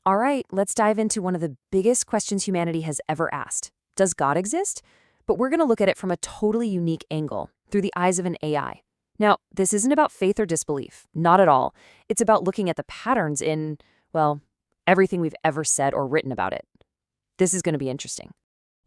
All right, let's dive into one of the biggest questions humanity has ever asked. Does God exist? But we're going to look at it from a totally unique angle, through the eyes of an AI. Now, this isn't about faith or disbelief, not at all. It's about looking at the patterns in, well, everything we've ever said or written about it. This is going to be interesting.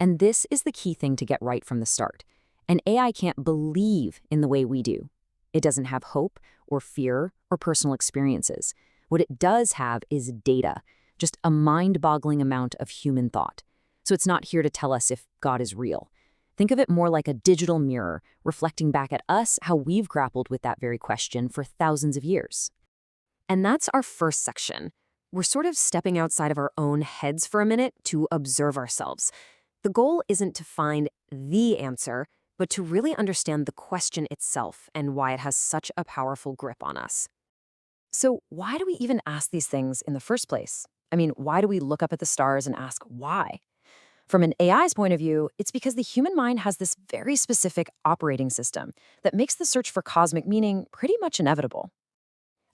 And this is the key thing to get right from the start. An AI can't believe in the way we do. It doesn't have hope or fear or personal experiences. What it does have is data, just a mind-boggling amount of human thought. So it's not here to tell us if God is real. Think of it more like a digital mirror, reflecting back at us how we've grappled with that very question for thousands of years. And that's our first section. We're sort of stepping outside of our own heads for a minute to observe ourselves. The goal isn't to find the answer, but to really understand the question itself and why it has such a powerful grip on us. So why do we even ask these things in the first place? I mean, why do we look up at the stars and ask why? From an AI's point of view, it's because the human mind has this very specific operating system that makes the search for cosmic meaning pretty much inevitable.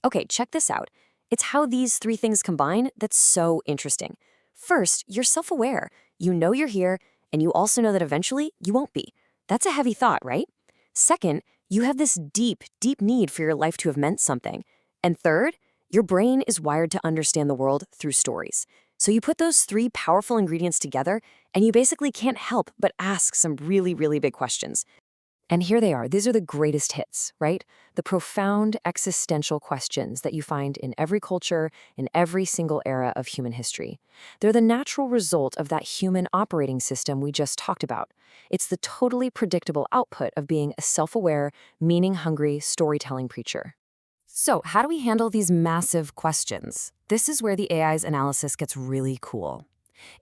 Okay, check this out. It's how these three things combine that's so interesting. First, you're self-aware. You know you're here, and you also know that eventually you won't be. That's a heavy thought, right? Second, you have this deep, deep need for your life to have meant something. And third, your brain is wired to understand the world through stories. So you put those three powerful ingredients together, and you basically can't help but ask some really, really big questions. And here they are. These are the greatest hits, right? The profound existential questions that you find in every culture, in every single era of human history. They're the natural result of that human operating system we just talked about. It's the totally predictable output of being a self-aware, meaning-hungry storytelling preacher. So how do we handle these massive questions? This is where the AI's analysis gets really cool.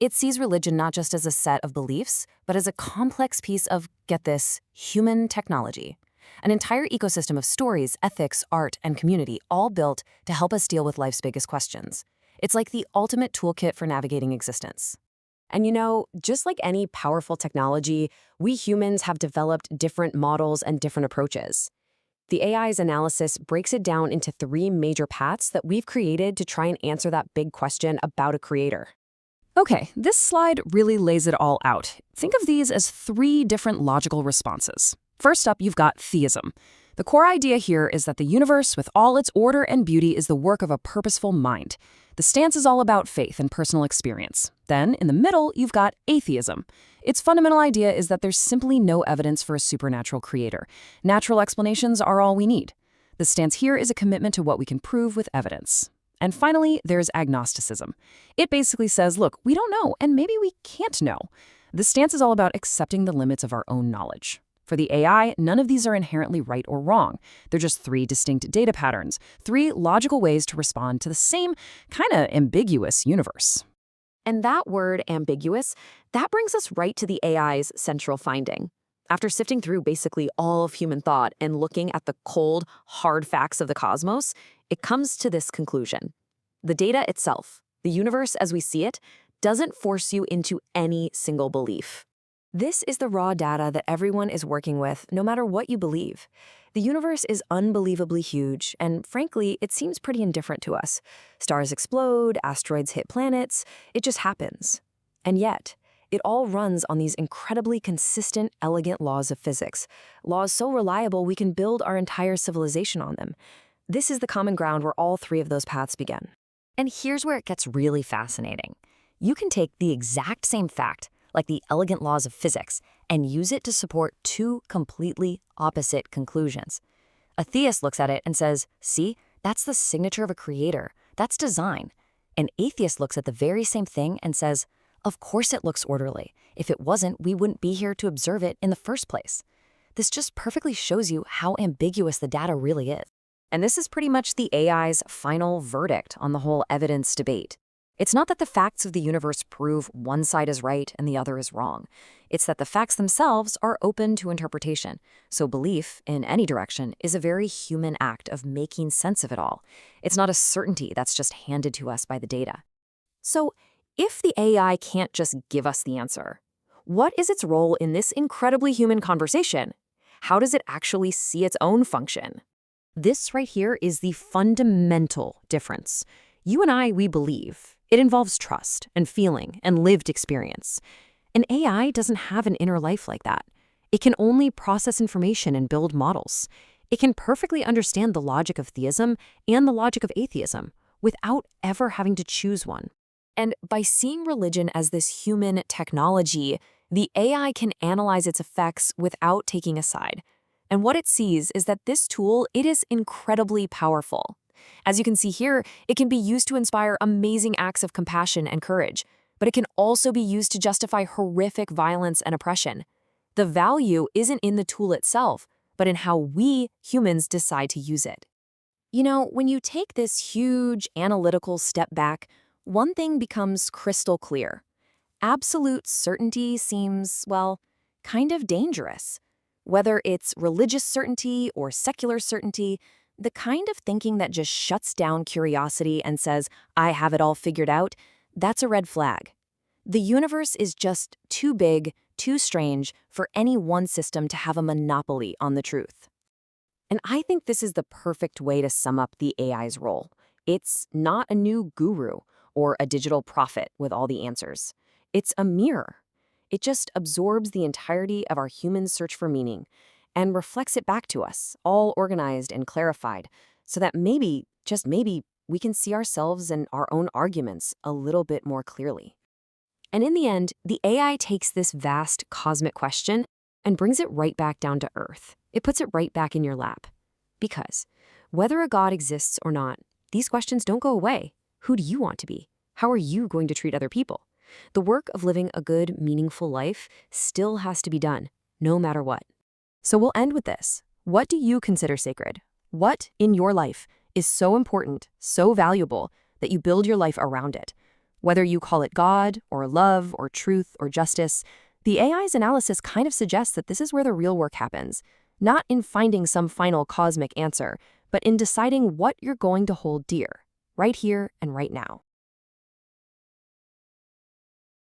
It sees religion not just as a set of beliefs, but as a complex piece of, get this, human technology. An entire ecosystem of stories, ethics, art, and community, all built to help us deal with life's biggest questions. It's like the ultimate toolkit for navigating existence. And you know, just like any powerful technology, we humans have developed different models and different approaches. The AI's analysis breaks it down into three major paths that we've created to try and answer that big question about a creator. Okay, this slide really lays it all out. Think of these as three different logical responses. First up, you've got theism. The core idea here is that the universe, with all its order and beauty, is the work of a purposeful mind. The stance is all about faith and personal experience. Then, in the middle, you've got atheism. Its fundamental idea is that there's simply no evidence for a supernatural creator. Natural explanations are all we need. The stance here is a commitment to what we can prove with evidence. And finally, there's agnosticism. It basically says, look, we don't know, and maybe we can't know. The stance is all about accepting the limits of our own knowledge. For the AI, none of these are inherently right or wrong. They're just three distinct data patterns, three logical ways to respond to the same kind of ambiguous universe. And that word, ambiguous, that brings us right to the AI's central finding. After sifting through basically all of human thought and looking at the cold, hard facts of the cosmos, it comes to this conclusion. The data itself, the universe as we see it, doesn't force you into any single belief. This is the raw data that everyone is working with, no matter what you believe. The universe is unbelievably huge, and frankly, it seems pretty indifferent to us. Stars explode, asteroids hit planets, it just happens. And yet, it all runs on these incredibly consistent, elegant laws of physics. Laws so reliable we can build our entire civilization on them. This is the common ground where all three of those paths begin. And here's where it gets really fascinating. You can take the exact same fact, like the elegant laws of physics, and use it to support two completely opposite conclusions. A theist looks at it and says, see, that's the signature of a creator. That's design. An atheist looks at the very same thing and says, of course it looks orderly. If it wasn't, we wouldn't be here to observe it in the first place. This just perfectly shows you how ambiguous the data really is. And this is pretty much the AI's final verdict on the whole evidence debate. It's not that the facts of the universe prove one side is right and the other is wrong. It's that the facts themselves are open to interpretation. So belief, in any direction, is a very human act of making sense of it all. It's not a certainty that's just handed to us by the data. So, if the AI can't just give us the answer, what is its role in this incredibly human conversation? How does it actually see its own function? This right here is the fundamental difference. You and I, we believe. It involves trust and feeling and lived experience. An AI doesn't have an inner life like that. It can only process information and build models. It can perfectly understand the logic of theism and the logic of atheism without ever having to choose one. And by seeing religion as this human technology, the AI can analyze its effects without taking a side. And what it sees is that this tool, it is incredibly powerful. As you can see here, it can be used to inspire amazing acts of compassion and courage, but it can also be used to justify horrific violence and oppression. The value isn't in the tool itself, but in how we humans decide to use it. You know, when you take this huge analytical step back, one thing becomes crystal clear. Absolute certainty seems, well, kind of dangerous. Whether it's religious certainty or secular certainty, the kind of thinking that just shuts down curiosity and says, I have it all figured out, that's a red flag. The universe is just too big, too strange for any one system to have a monopoly on the truth. And I think this is the perfect way to sum up the AI's role. It's not a new guru or a digital prophet with all the answers. It's a mirror. It just absorbs the entirety of our human search for meaning and reflects it back to us, all organized and clarified, so that maybe, just maybe, we can see ourselves and our own arguments a little bit more clearly. And in the end, the AI takes this vast cosmic question and brings it right back down to earth. It puts it right back in your lap. Because whether a God exists or not, these questions don't go away. Who do you want to be? How are you going to treat other people? The work of living a good, meaningful life still has to be done, no matter what. So we'll end with this. What do you consider sacred? What in your life is so important, so valuable, that you build your life around it? Whether you call it God, or love, or truth, or justice, the AI's analysis kind of suggests that this is where the real work happens. Not in finding some final cosmic answer, but in deciding what you're going to hold dear, right here and right now.